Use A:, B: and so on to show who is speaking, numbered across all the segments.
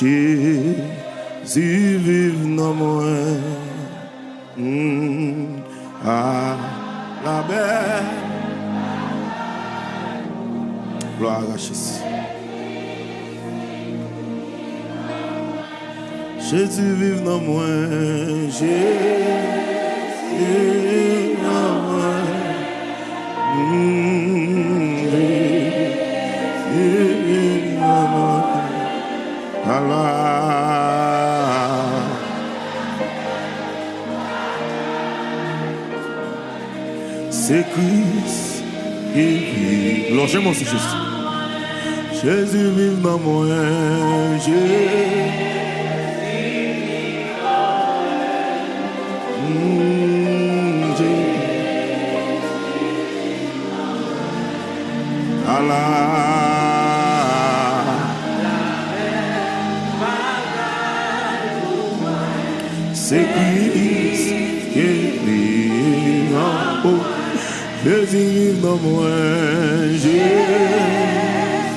A: Jésus vive dans moi. À la belle. Gloire à Jésus. Jésus vive dans moi. Jésus vive dans moi. Jésus vive dans moi. Allah. C'est Christ qui vit. Longez-moi c'est juste. Jésus vive dans moi. C'est Christ qui vit en haut. Jésus vive dans moi. Jésus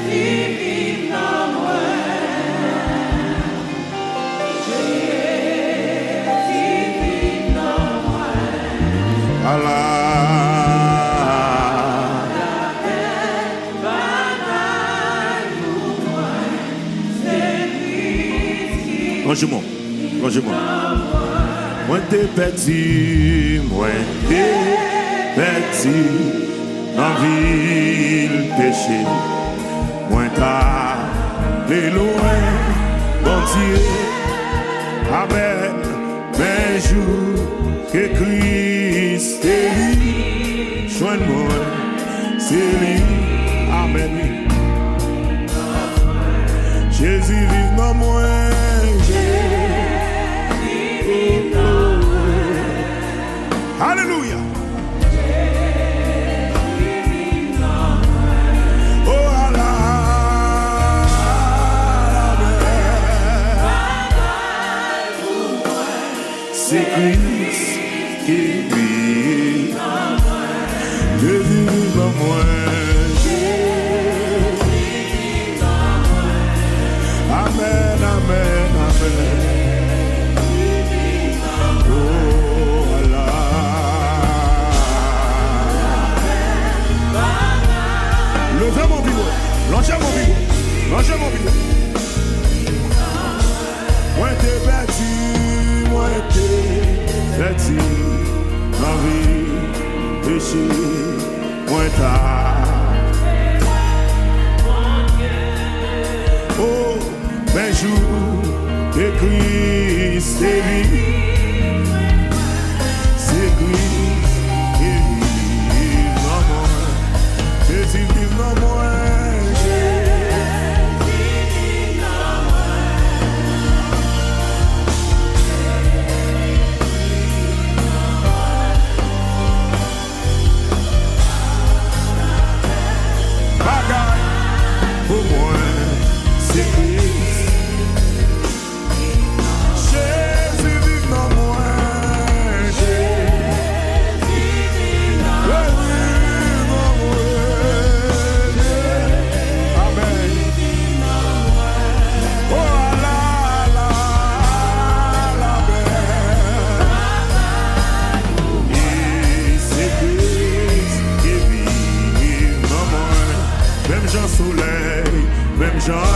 A: vive dans moi. Jésus vive dans moi. Allah. Longez-moi, longez-moi. Moi t'es petit, moi t'es petit, dans ville péché. Moi t'as les loin, bon Dieu. Amen, ben jour que Christ est lui. Joigne-moi, c'est lui. Amen. Jésus vive dans moi. Alléluia. Oh Allah. C'est Christ qui vit. Jésus vive en moi. Amen, amen, amen. Levez mon bureau, lancez mon bureau, lancez mon bureau. Moi t'es bâti, moi t'es bâti. Ma vie, péché, moi t'as. Oh, ben jour, que Christ est lui. C'est Christ qui vit dans moi. Jésus vive dans moi. Jésus vive dans moi. Bagaille pour moi, c'est Christ. Jésus vive dans moi. Jésus vive dans moi. Soleil, même Jean,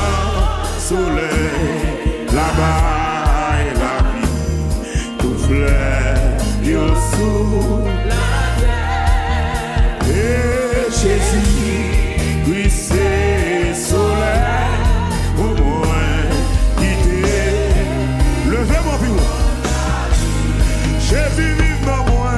A: soleil, là-bas et la vie, tout fleur, yo sous la terre. Et Jésus, lui c'est soleil, au moins quitter. Levez mon bureau. Jésus vive dans moi.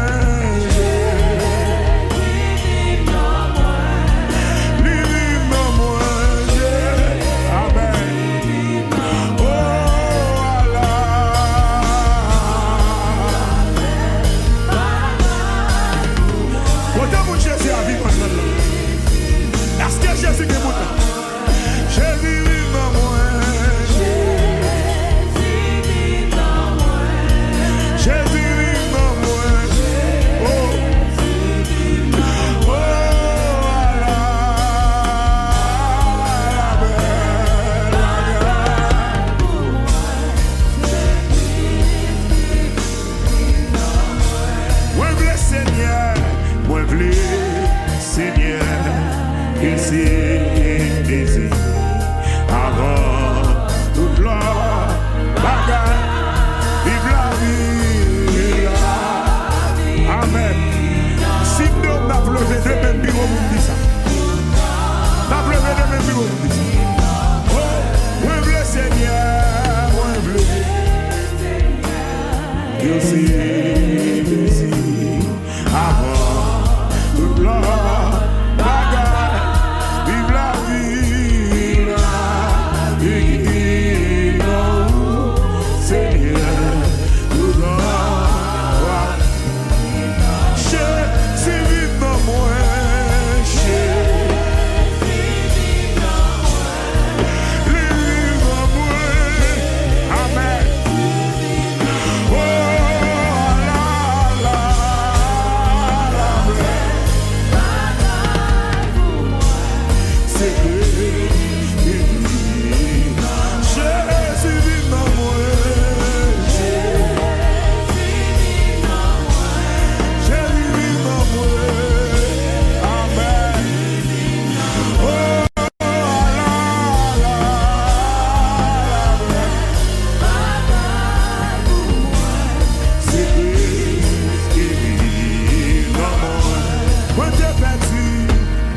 A: t'ai perdu,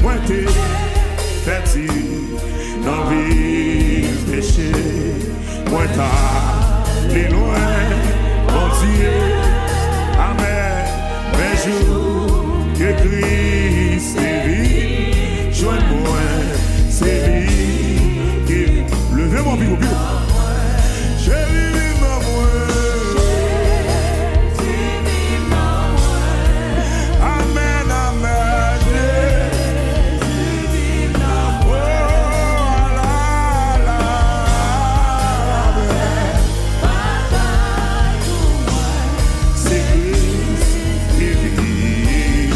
A: moi t'ai perdu, dans vie péché, moi t'as les loin, mon Dieu, amen, mes jours, que Christ est vie, joins-moi, c'est lui qui... Levez-moi, Bibo, Bibo. J'ai vu ma moi. Amen, amen. Oh, la, la. C'est Christ qui vit.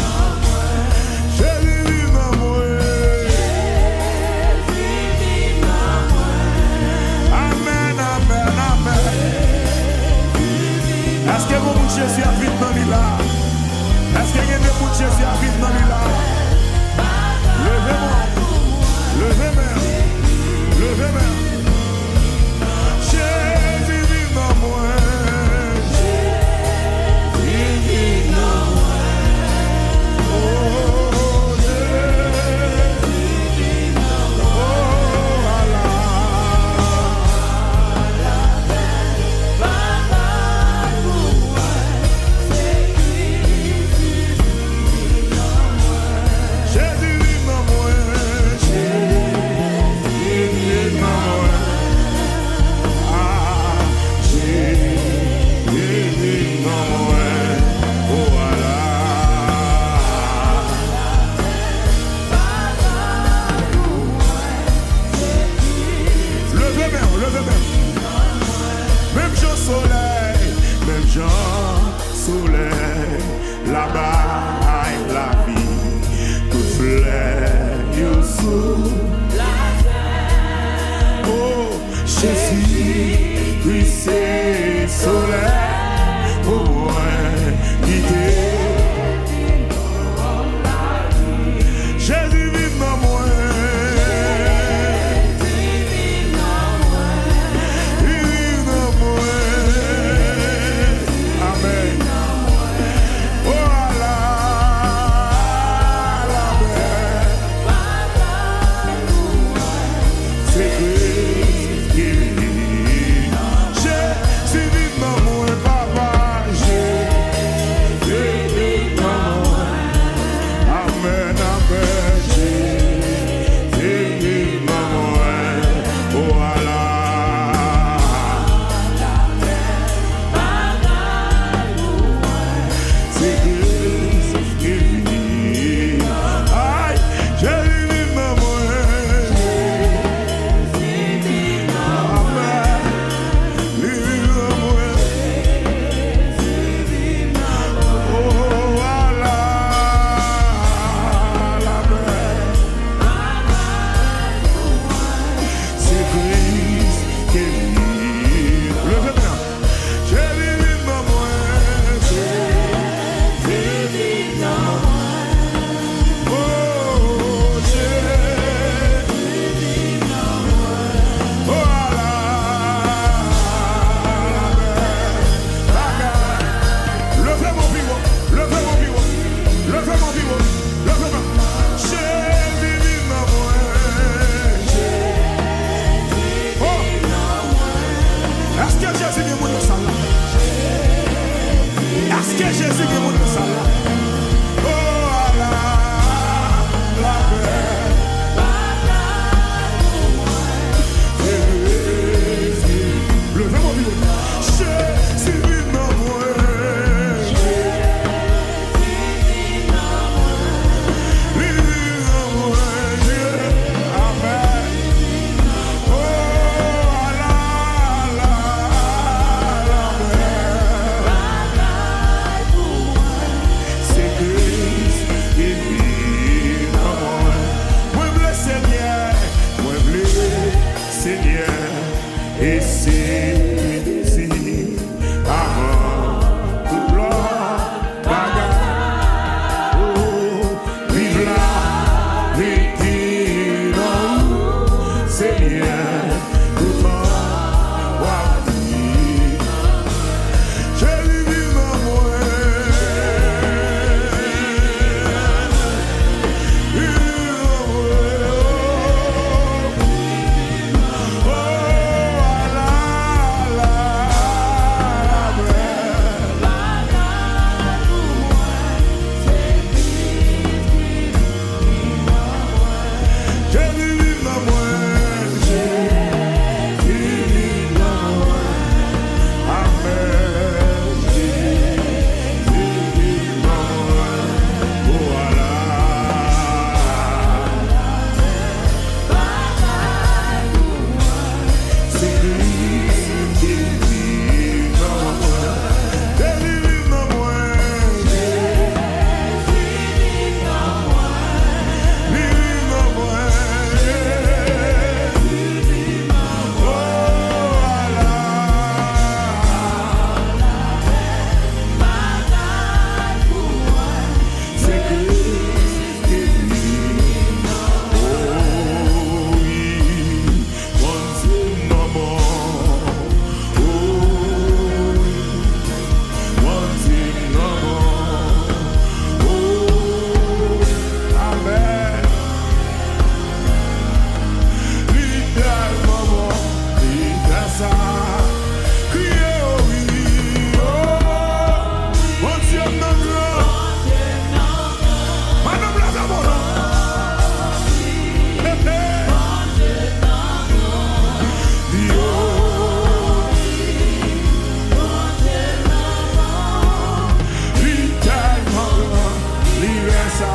A: ça.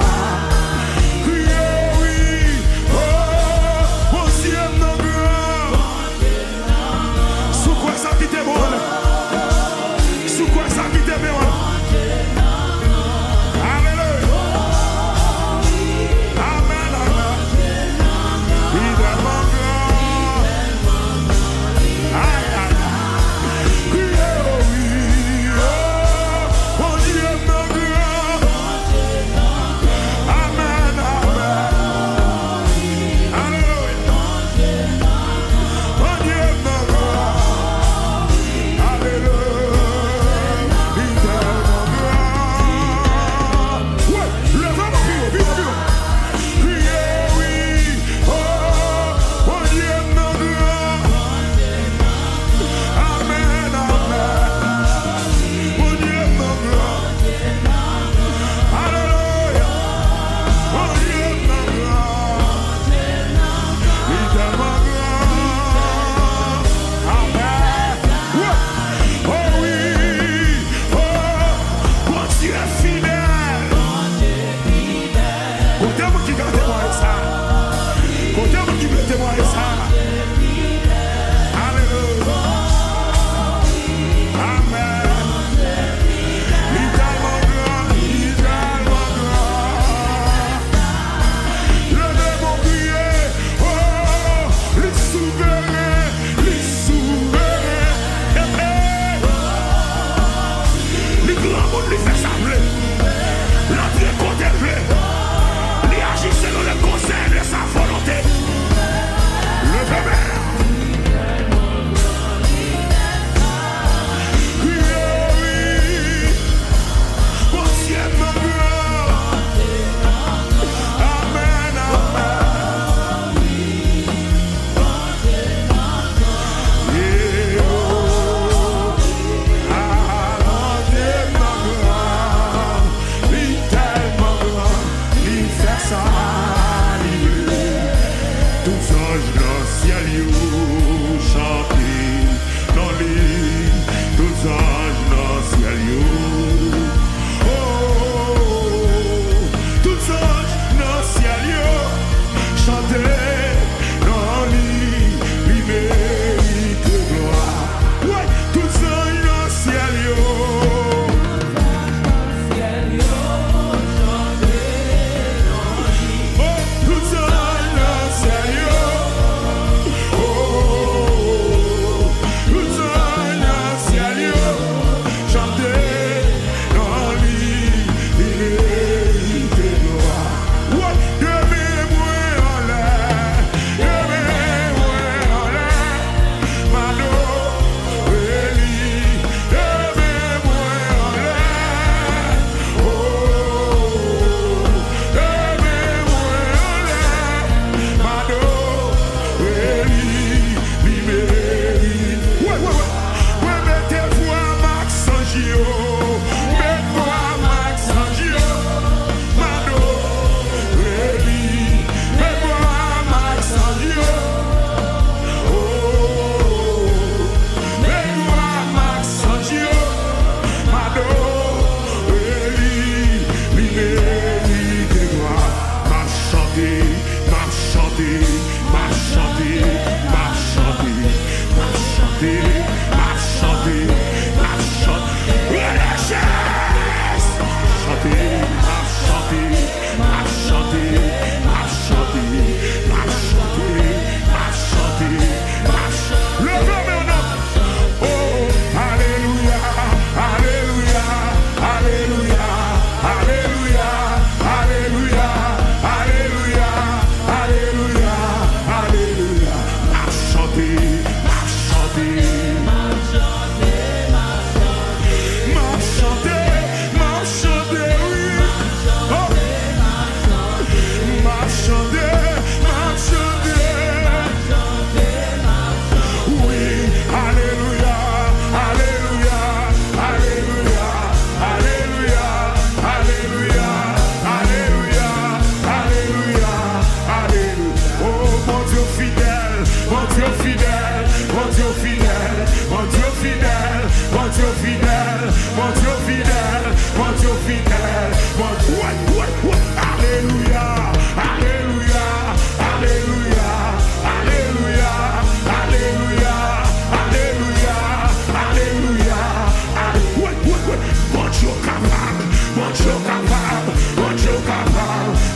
A: Oui, oh, mon Dieu, mon grand. Sous quoi ça qui t'est bon? Sous quoi ça qui t'est bon? Alléluia. Amen, amen. Il est mon grand. Aïe, aïe. Oui, oh, mon Dieu, mon grand. Amen.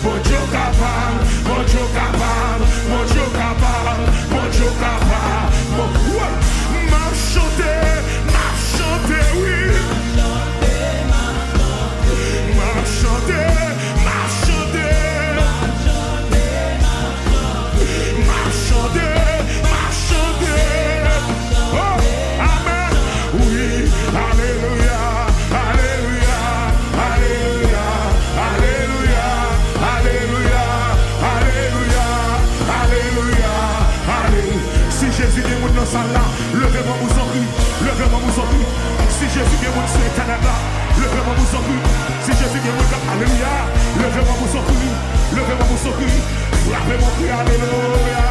A: mon Dieu capable, mon Dieu capable, mon Dieu capable, mon Dieu capable. M'a chanté, oui. M'a chanté, m'a chanté. M'a chanté, m'a chanté. Oh, amen. Oui, alléluia, alléluia, alléluia, alléluia, alléluia, alléluia, alléluia, alléluia. Si Jésus est mon dans sa là, levez-moi vous en crie, levez-moi vous en crie. Si Jésus est mon sur l'éternel là, levez-moi vous en crie. Si Jésus est mon alléluia, levez-moi vous en crie, levez-moi vous en crie. Frappez mon cri, alléluia.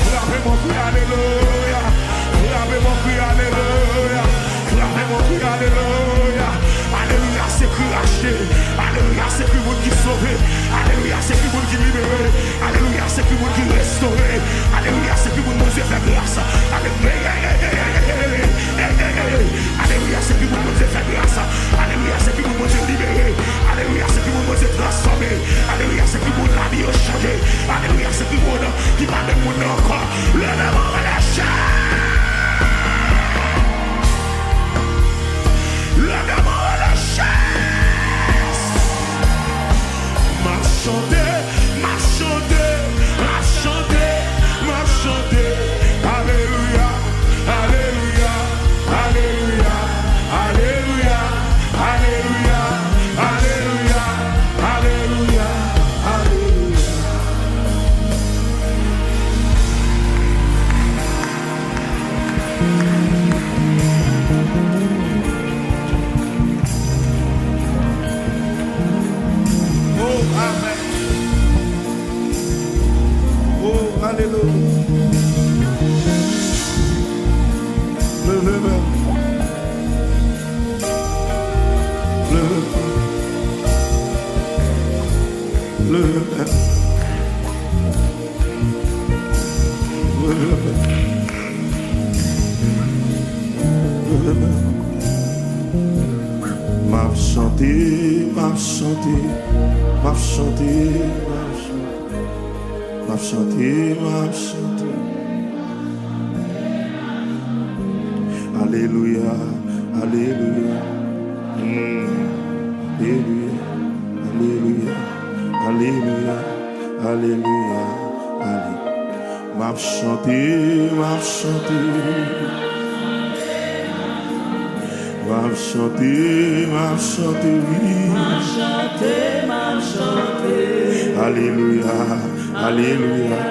A: Frappez mon cri, alléluia. Frappez mon cri, alléluia. Frappez mon cri, alléluia. Alléluia, c'est cri racheté. Alléluia, c'est cri monde qui sauvé. Alléluia, c'est cri monde qui libéré. Alléluia, c'est cri monde qui restauré. Alléluia, c'est cri monde qui fait grâce. Alléluia, c'est cri monde qui fait grâce. Alléluia, c'est cri monde qui libéré. Alléluia, c'est cri monde qui transformé. Alléluia, c'est cri monde la vie changé. Alléluia, c'est cri monde qui va de monde encore. Le même en relâche. Le même en relâche. M'a chanté, m'a chanté, m'a chanté, m'a chanté. Alléluia, alléluia, alléluia, alléluia, alléluia, alléluia, alléluia, alléluia. Oh, amen. Oh, alléluia. Le m'a chanté, m'a chanté, m'a chanté, m'a chanté, m'a chanté. Alléluia, alléluia, alléluia, alléluia, alléluia, alléluia, alléluia. M'a chanté, m'a chanté. M'a chanté, oui.
B: M'a chanté.
A: Alléluia, alléluia,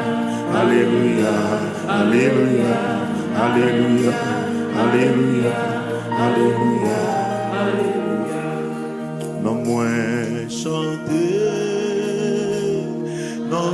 A: alléluia, alléluia, alléluia, alléluia, alléluia, alléluia. Non moins chanter, non.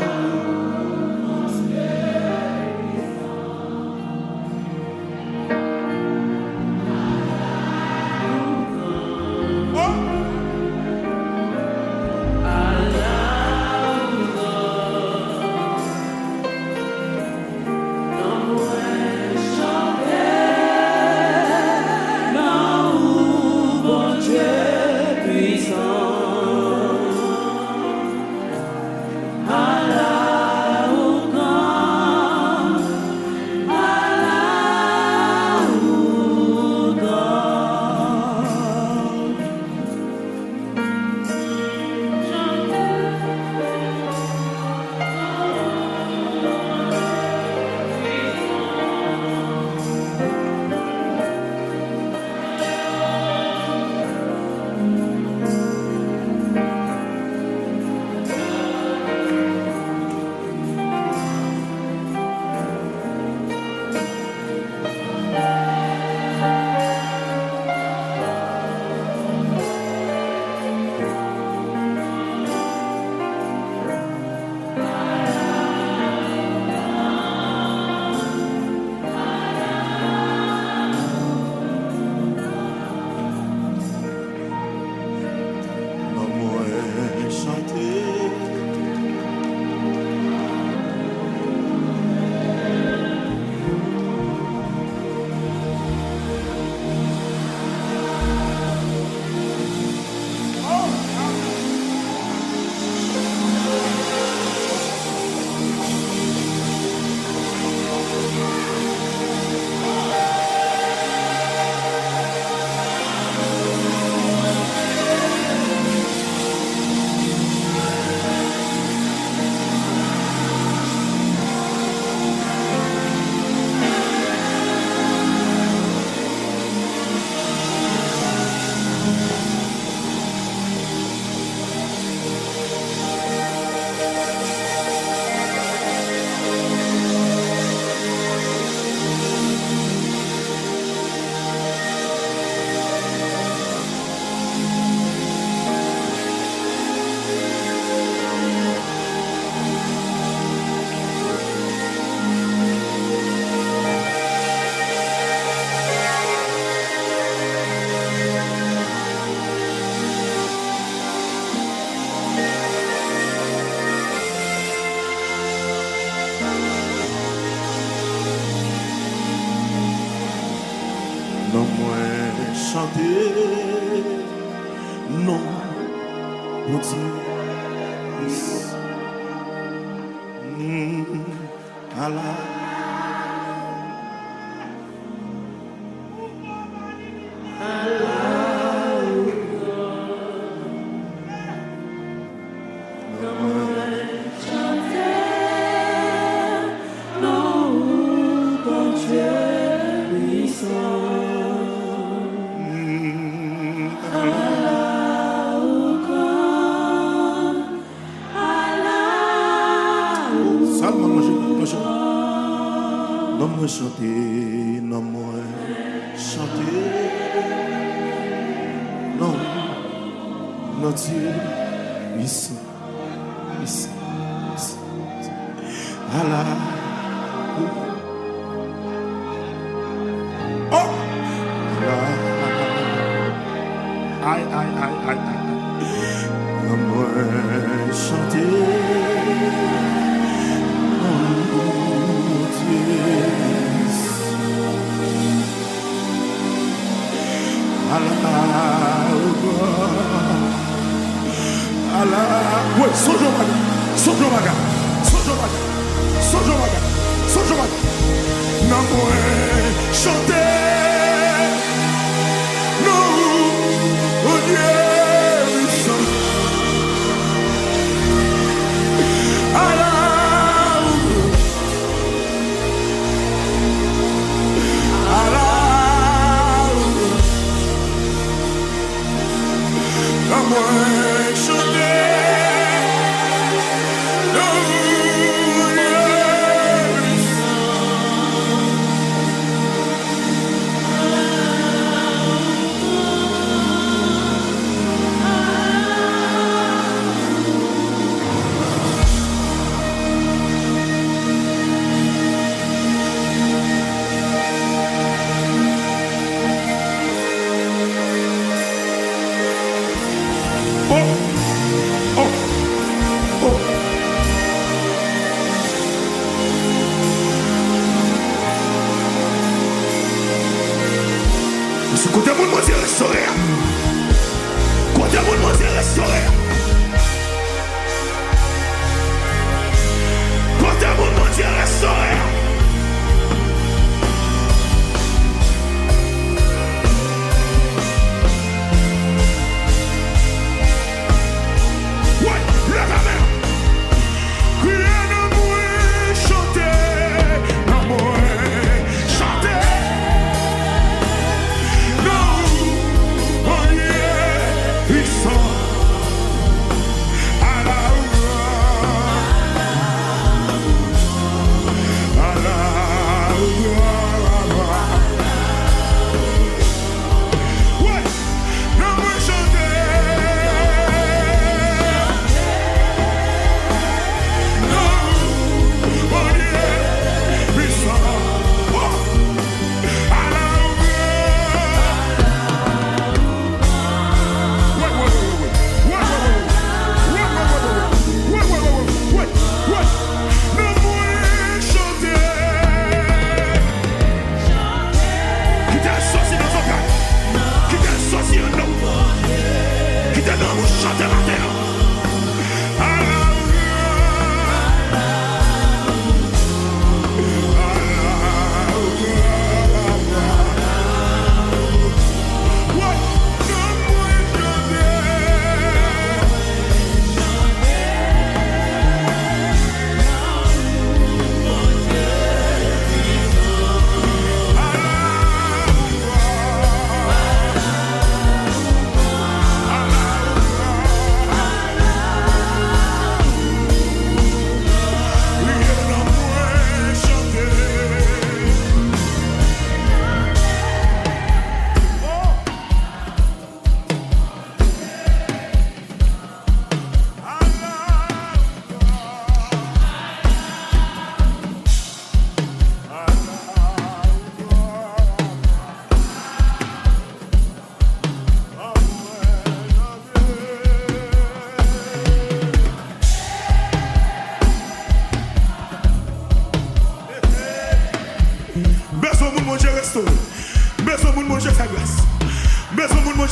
A: chanter, non, mon Dieu. Allah. Non moi chanter, non moi chanter, non, non Dieu, ici, ici, ici, Allah. Oh, Allah. Aïe, aïe, aïe, aïe, aïe. Non moi chanter. Allah, ouais, Sojomaga, Sojomaga, Sojomaga, Sojomaga, Sojomaga. Non, moi, chanter, non, oh Dieu, Allah. Côté mon Dieu restauré. Côté mon Dieu restauré. Côté mon Dieu restauré. Ouais, lève la main. Rien ne peut chanter. Non, moi chanter.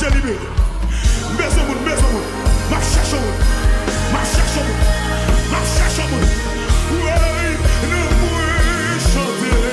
A: j'ai libéré. Maison, ma cherche, ma cherche, ma cherche, oui, ne pouvez chanter.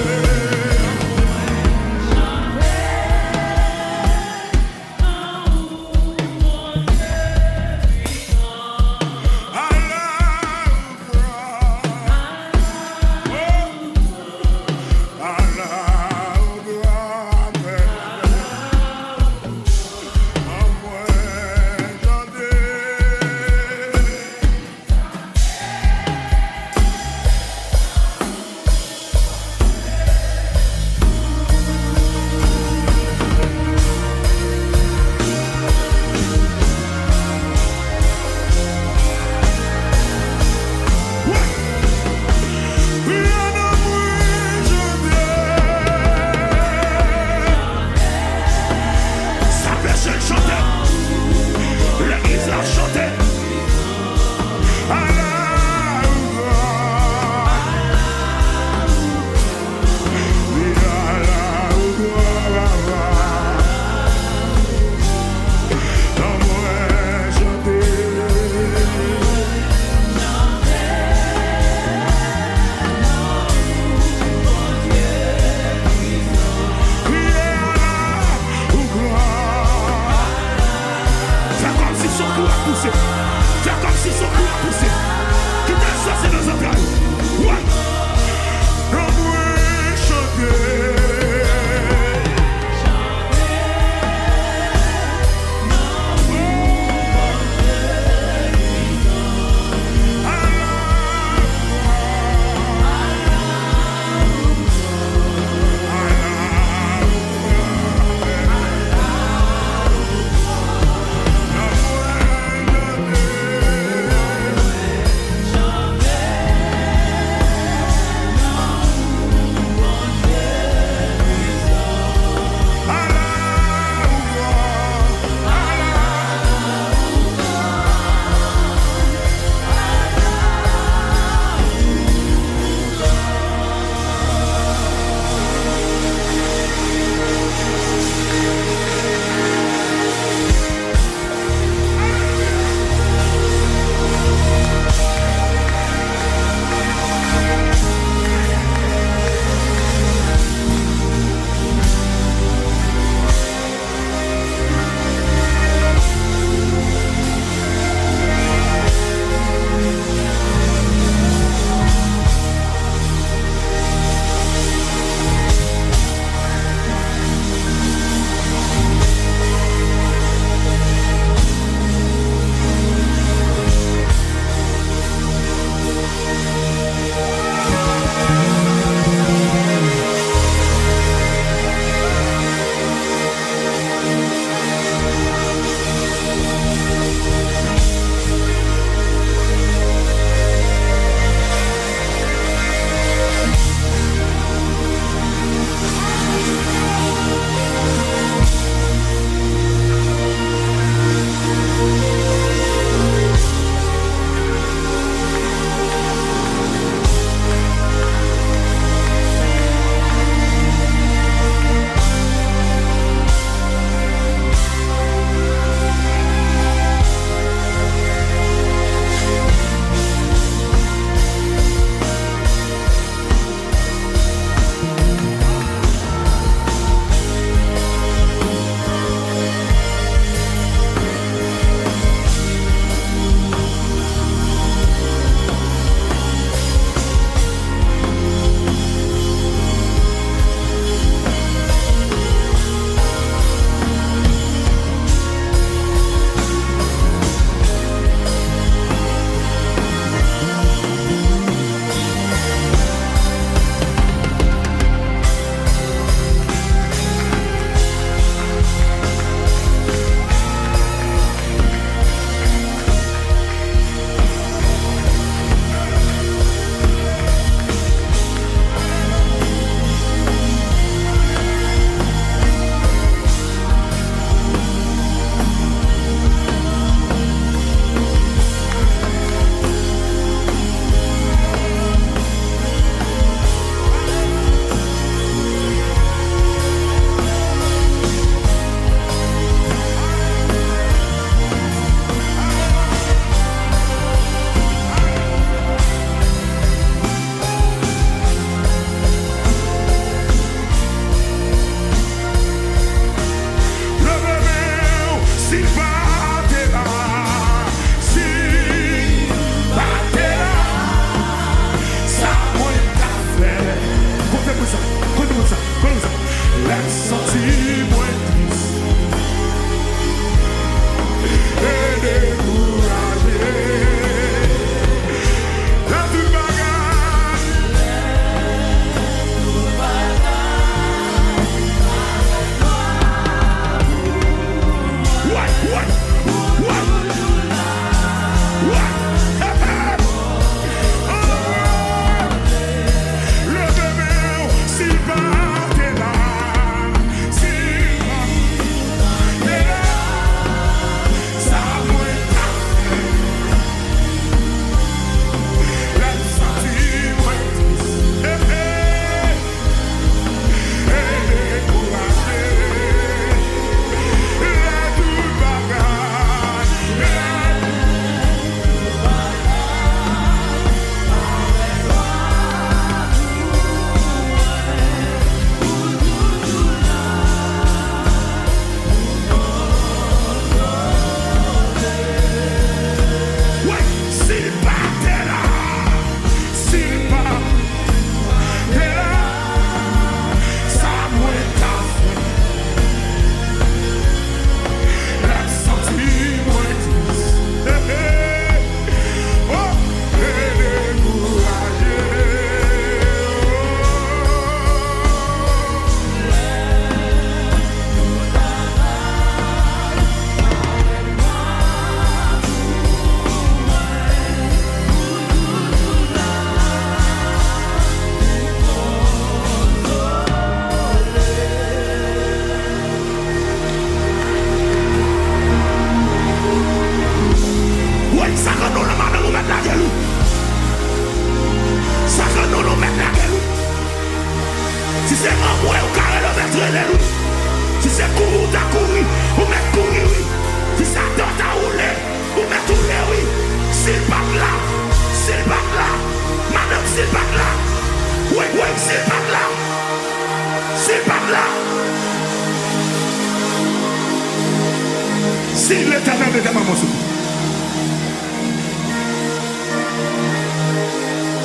A: n'était pas mon secours.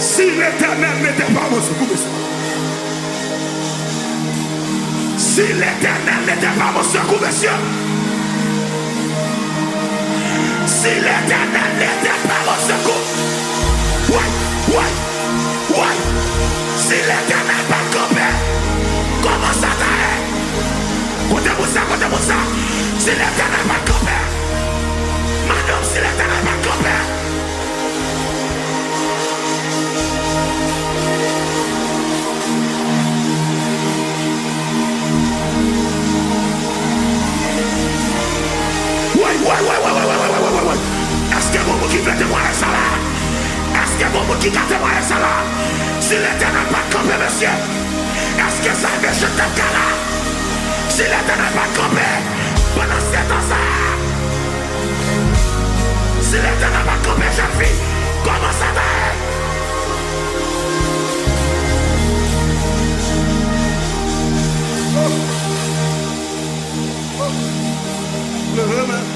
A: Si l'Éternel n'était pas mon secours, si l'Éternel n'était pas mon secours, monsieur, si l'Éternel n'était pas mon secours, ouais, si l'Éternel pas campé, comment ça t'arrête? Côté-moi ça, si l'Éternel pas campé, madame, si l'Éternel pas campé. Ouais. Est-ce que vous qui faites témoigner ça là? Est-ce que vous qui témoignez ça là? Si l'Éternel pas campé, monsieur, est-ce que ça veut jeter le cas là? Si l'Éternel pas campé, pendant ce temps ça, si l'Éternel pas campé, jeune fille, comment ça va? Le remède.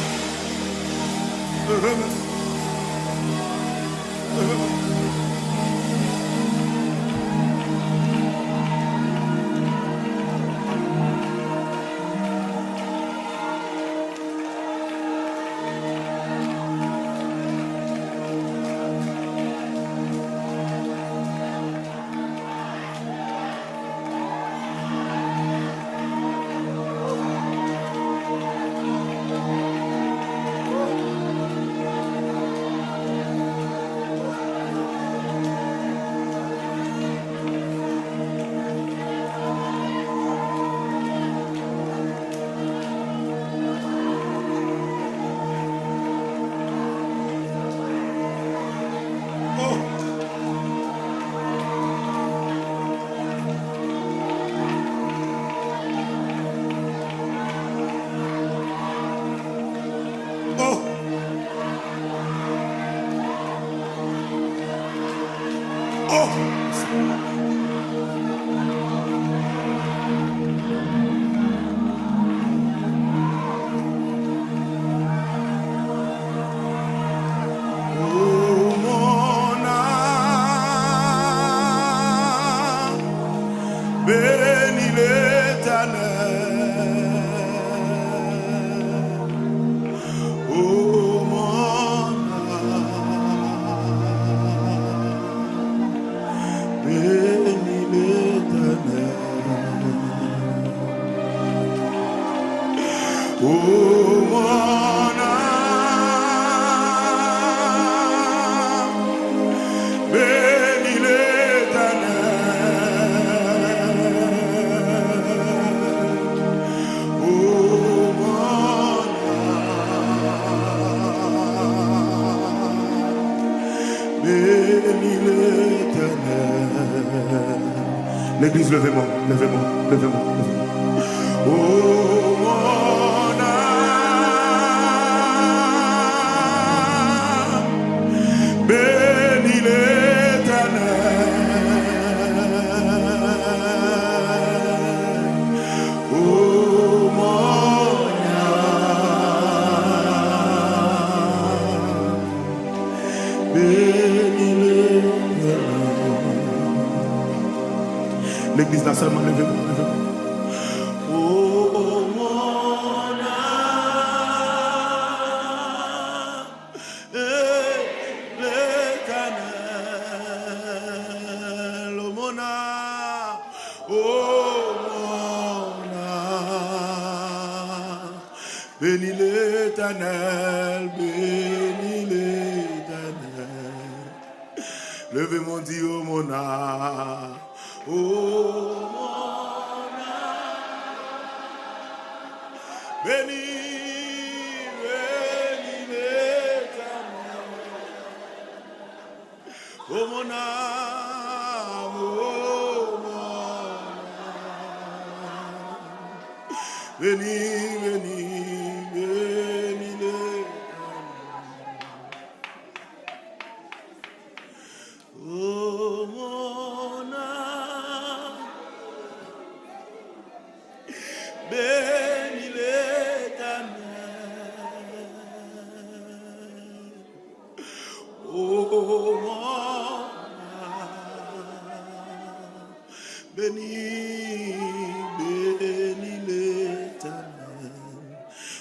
A: L'église, levez-moi. Oh, mon âme, bénis l'Éternel. Oh, mon âme, bénis l'Éternel. L'église là seulement, levez-moi. Oh mon âme, l'Éternel. Oh mon âme, bénis l'Éternel, bénis l'Éternel. Levez mon Dieu, oh mon âme. Oh mon âme, bénis l'Éternel. Oh mon âme, bénis l'Éternel. Oh mon âme, bénis l'Éternel. bénis l'Éternel.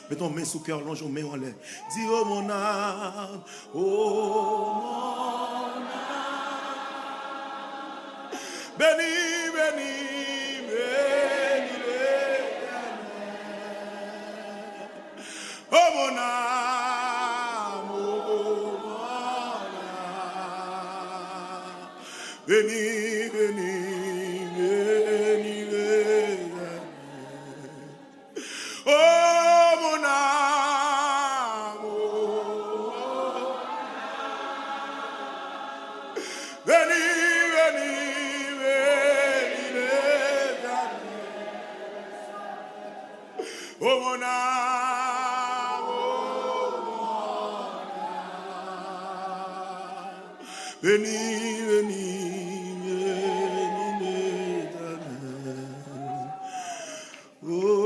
A: Mets ton main sous cœur, longe ton main en l'air. Dis, oh mon âme, oh mon âme. Bénis, bénis, bénis l'Éternel. Oh mon âme, oh mon âme. Bénis, bénis, bénis l'Éternel. Oh mon âme, oh, bénis, bénis, bénis l'Éternel. Oh mon âme, oh mon âme, bénis, bénis, bénis l'Éternel. Oh.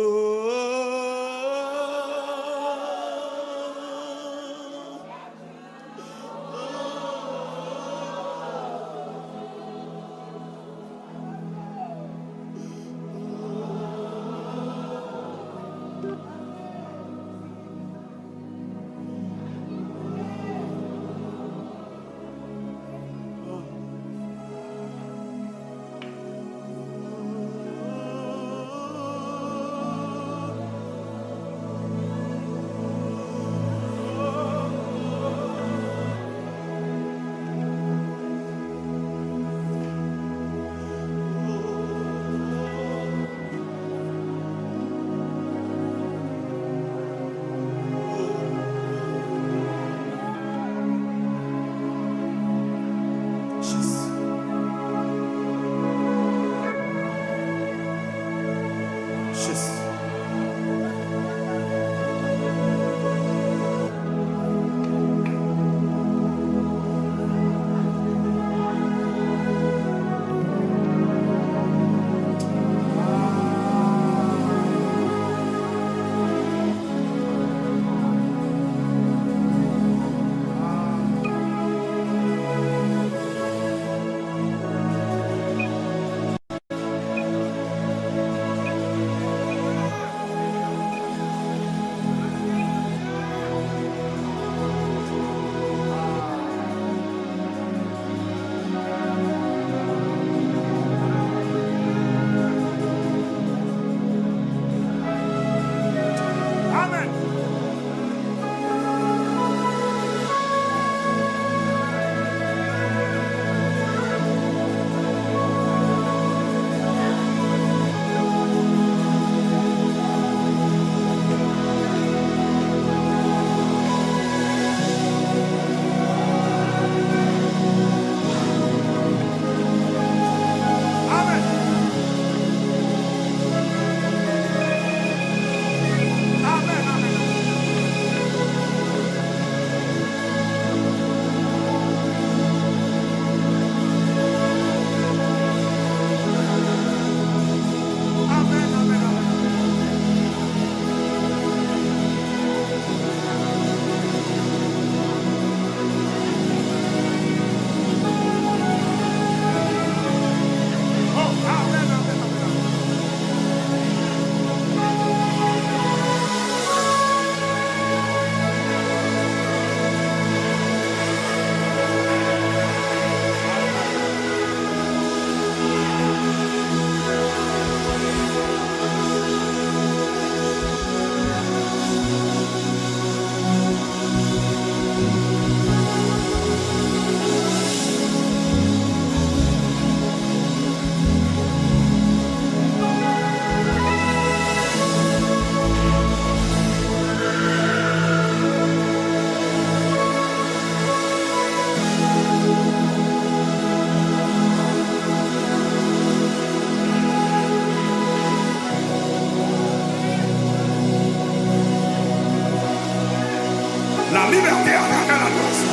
A: La liberté à la grâce.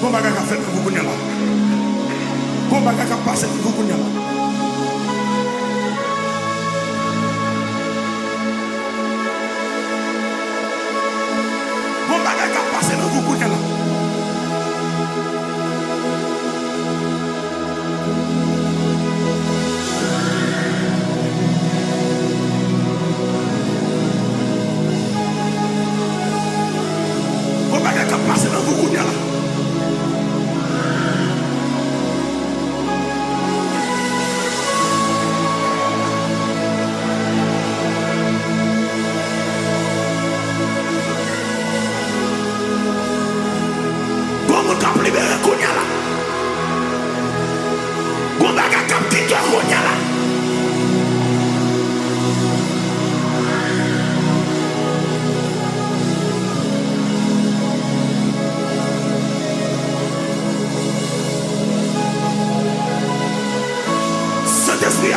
A: Bon bagage à faire que vous connaissez là. Bon bagage à passer que vous connaissez là. Bon bagage à passer que vous connaissez là.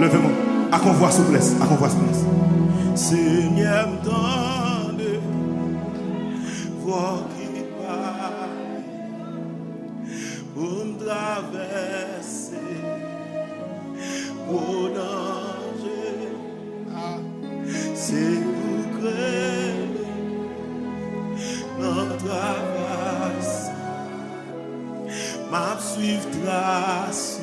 A: Levez-moi. À qu'on voit souplesse. À qu'on voit souplesse.
B: Seigneur, me donne voix qui parle pour me traverser mon danger. C'est pour créer notre traverse. M'a suivre trace.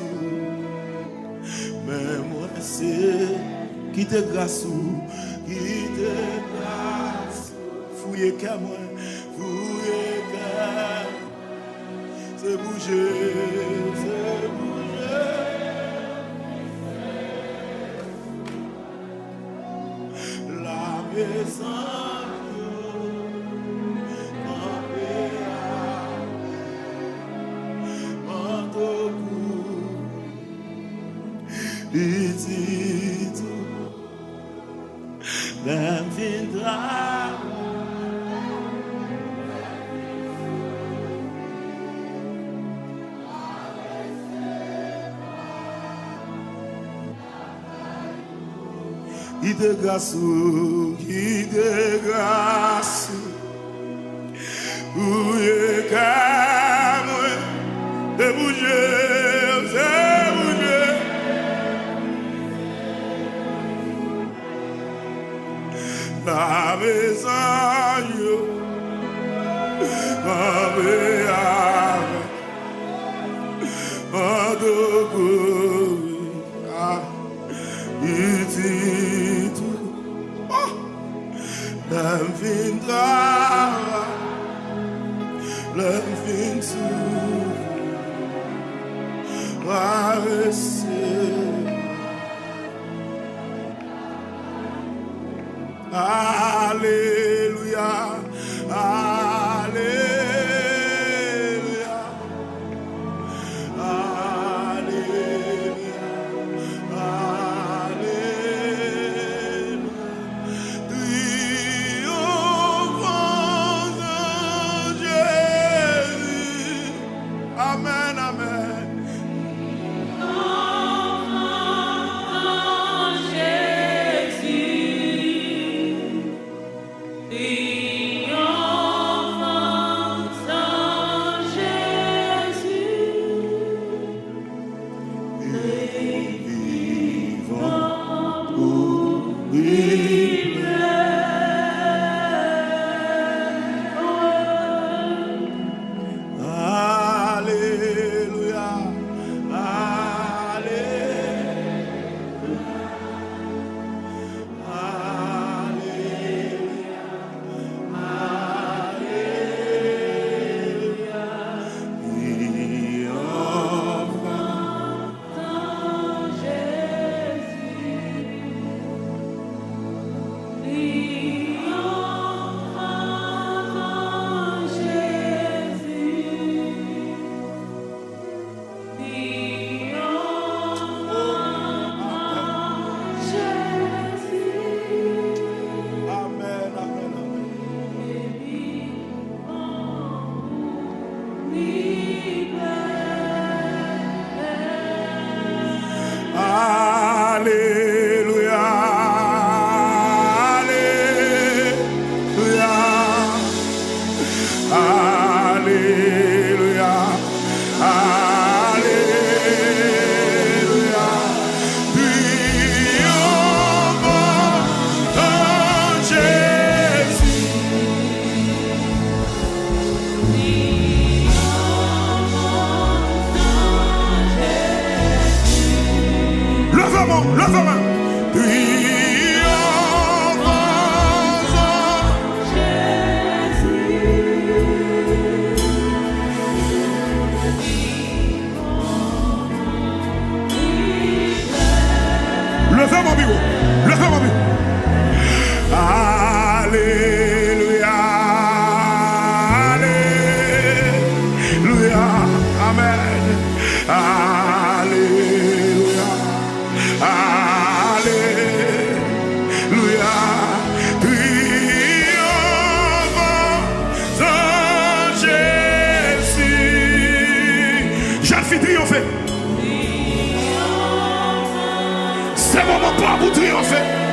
B: Mais moi, c'est qui te grâce. Qui te grâce, fouillez qu'à moi, fouillez qu'à c'est bouger, c'est bouger. La maison, L'âme viendra. Qui te grâce, qui te grâce, ouye qu'à moi, de bouger, c'est bouger. La maison, la Alléluia, Alléluia, Alléluia, Alléluia. Triomphant de Jésus. Amen, amen. Alléluia, Alléluia, Amen. Alléluia, Alléluia. Triomphant en Jésus. Jeune fille triomphée.
A: C'est mon moment pour triompher.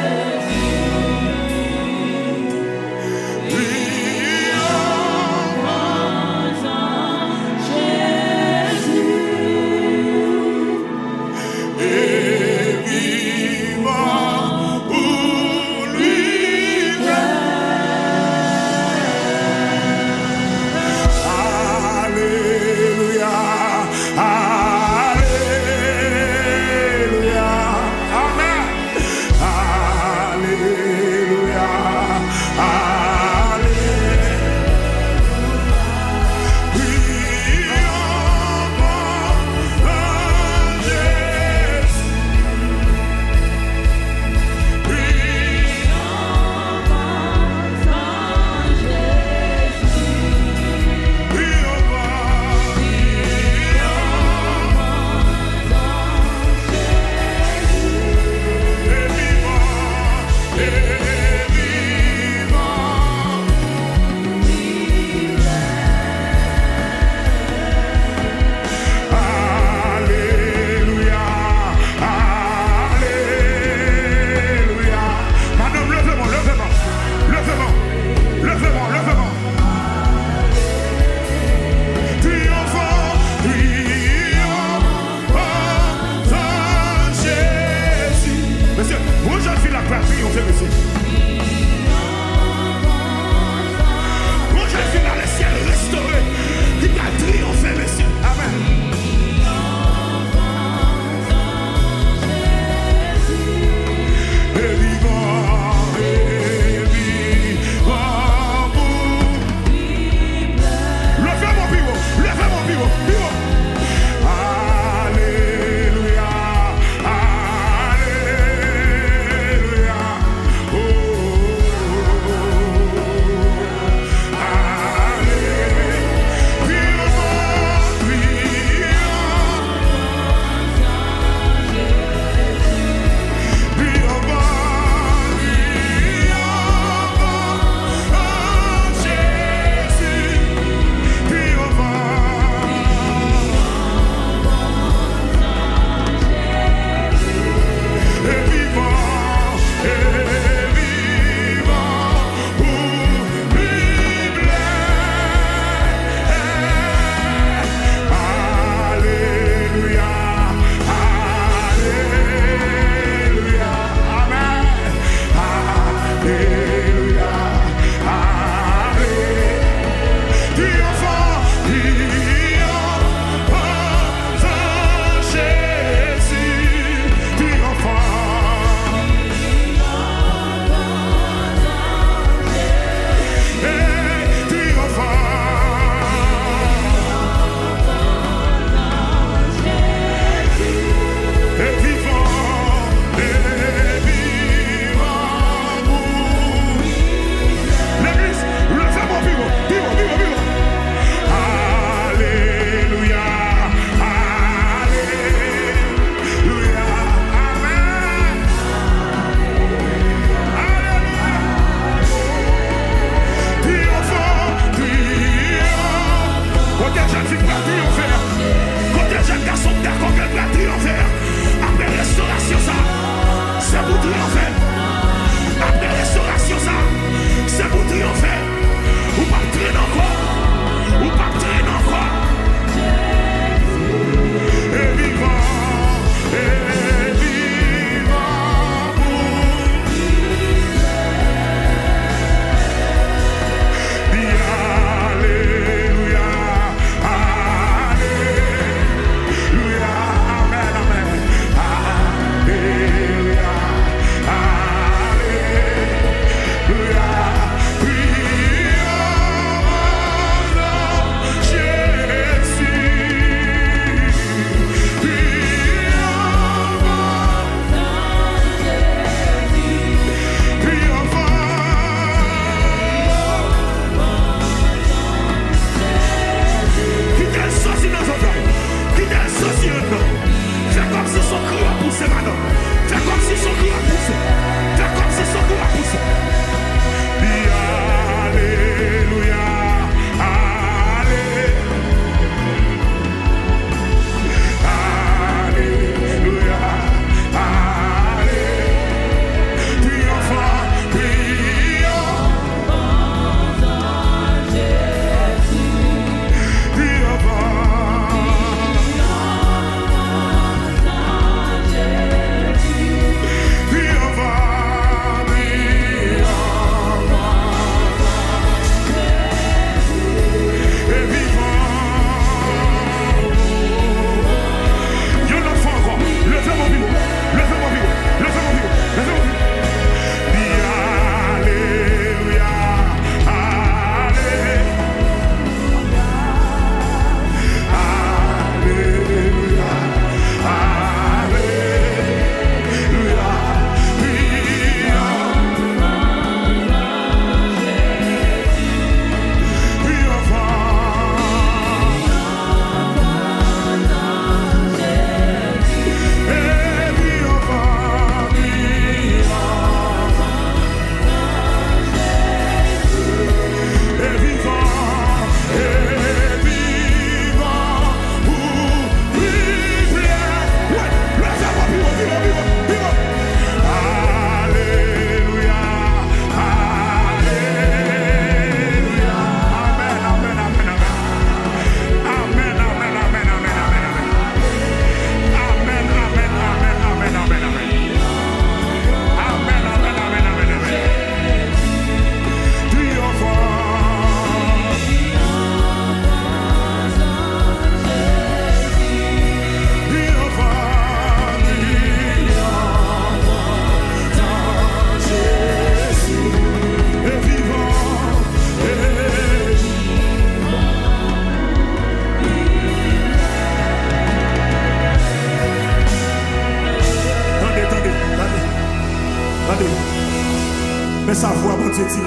A: attendez. Mais sa voix, bon Dieu dit.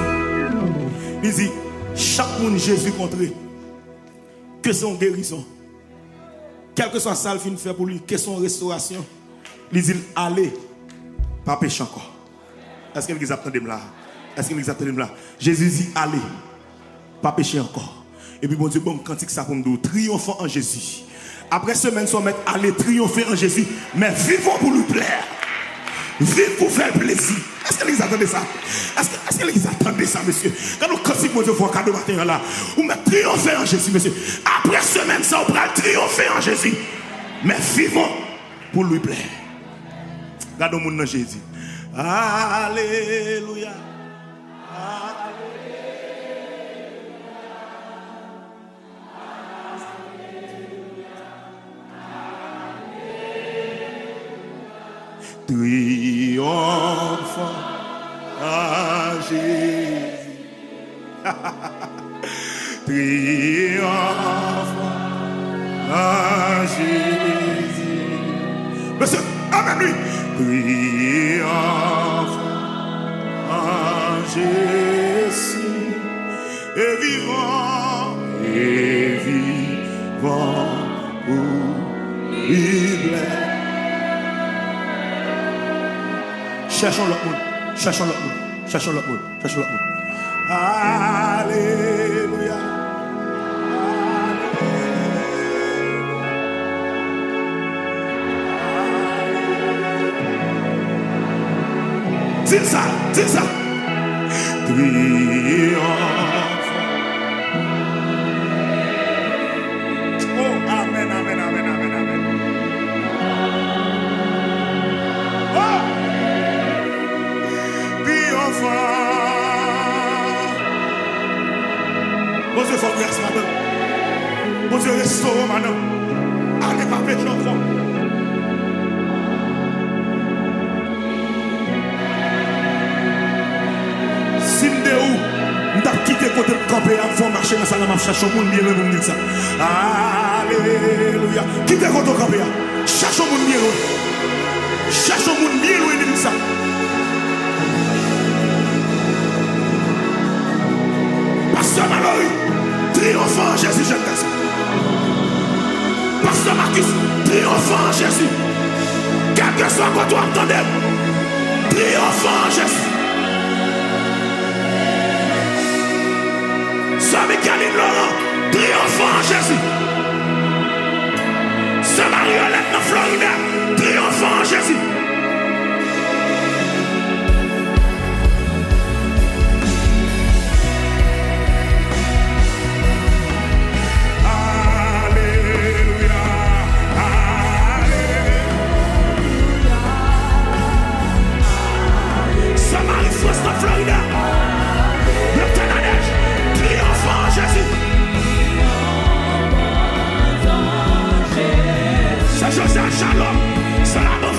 A: Il dit, chaque monde Jésus contré, que son guérison, quel que soit ça le fin fait pour lui, que son restauration, il dit, allez, pas pécher encore. Est-ce que vous attendez là? Est-ce que vous attendez là? Jésus dit, allez, pas pécher encore. Et puis bon Dieu, bon cantique ça pour nous, triomphant en Jésus. Après semaine, nous mettre allez triompher en Jésus, mais vivons pour lui plaire. Vivre pour faire plaisir. Est-ce que vous attendez ça? Est-ce que vous attendez ça, monsieur? Quand nous cantique, mon Dieu, pour cadeau matin là, vous mettez triompher en Jésus, monsieur. Après semaine, ça, on va triompher en Jésus. Mais vivons pour lui plaire. Regardons mon nom Jésus. Alléluia. Triomphant à Jésus. Triomphant à Jésus. Monsieur, amen lui. Triomphant à Jésus. Et vivant pour lui plaire. Cherchons l'autre monde. Cherchons l'autre monde. Cherchons l'autre monde. Cherchons l'autre monde. Alléluia. Dis ça. Dis ça. Triomphe. Oh, amen, amen, amen, amen, amen. Oh! Bon Dieu, faut grâce madame. Bon Dieu, restaure madame. Allez pas pécher encore. Si nous avons quitté côté de camper, nous faut marcher dans ça, nous cherchons mon bien loin de ça. Alléluia. Quittez côté de camper. Cherchons mon bien loin. Cherchons mon bien loin de ça. Pasteur Mallory, triomphant Jésus, je t'aime. Pasteur Marcus, triomphant Jésus. Quel que soit quoi tu entendais, triomphant Jésus. Sœur Michaeline Laurent, triomphant Jésus. Sœur Mariolette dans Florida, triomphant Jésus. Florida, le Canadège, triomphant Jésus. C'est José Shalom, c'est la bonne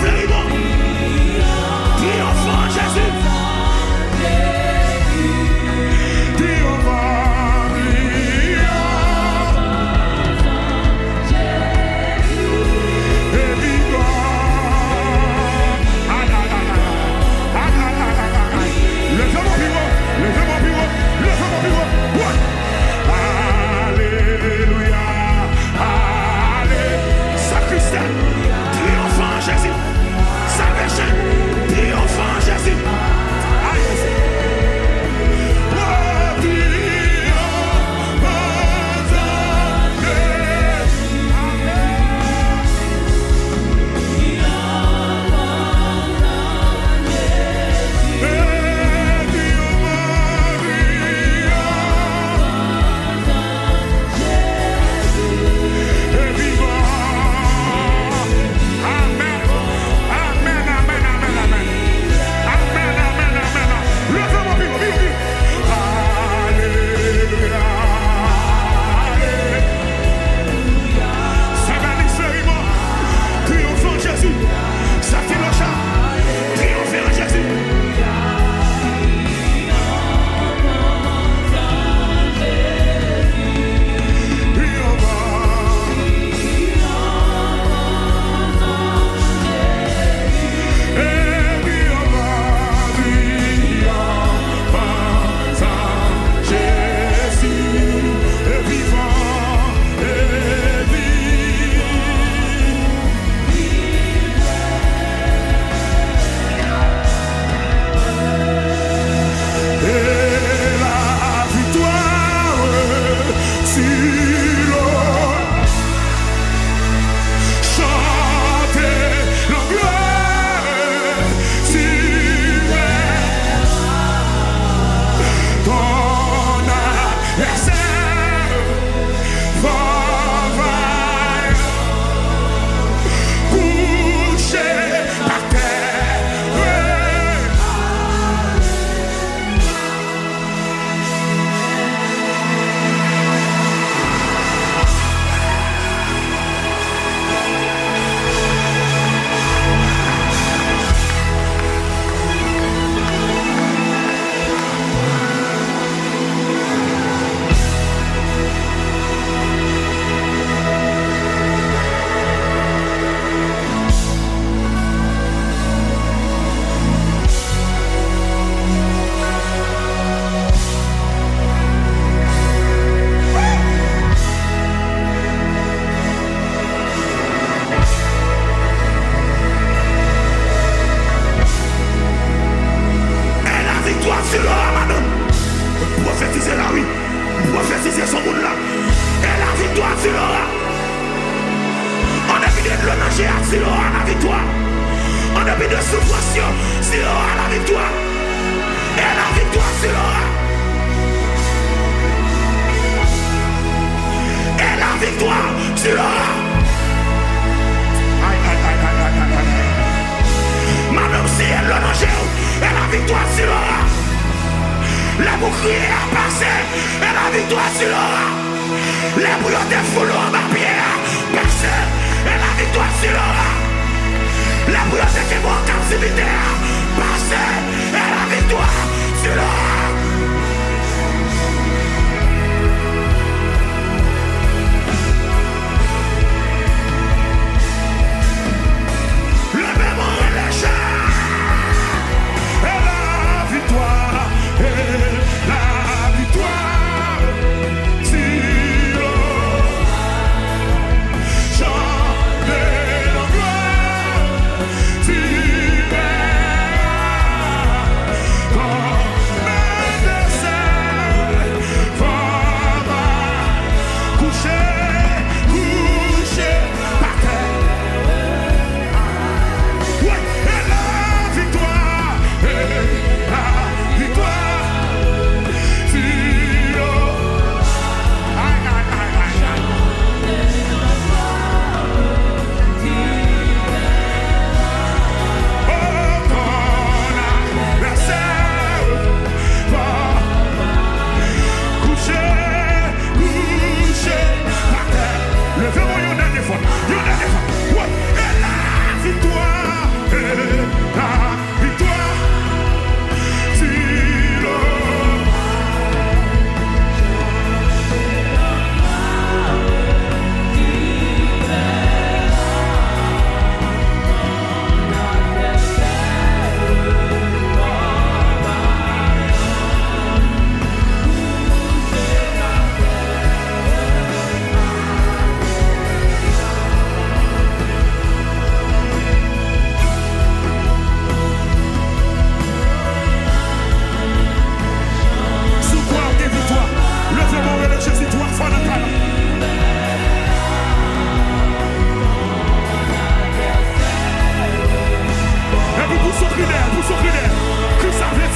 B: tu l'auras. Aïe, aïe, aïe, aïe, aïe, aïe, aïe. Madame, si elle l'a mangé, et la victoire, tu l'auras. Les boucliers à passer, et la victoire, tu l'auras. Les bouillons de foulons en ma pierre, passer, et la victoire, tu l'auras. Les bouillons de qui vont en captivité, passer, et la victoire, tu l'auras.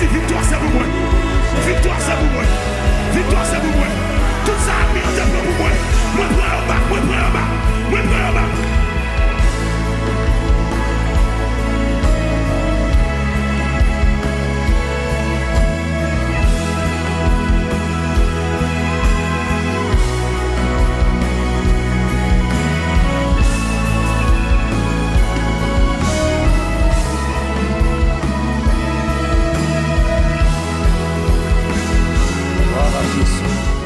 B: Victoire, c'est pour moi. Victoire, c'est pour moi. Victoire, c'est pour moi. Tout ça a mis en tête pour moi. Moi, prends en bas, moi, prends en bas. Moi, prends en bas.
C: Glória a Deus.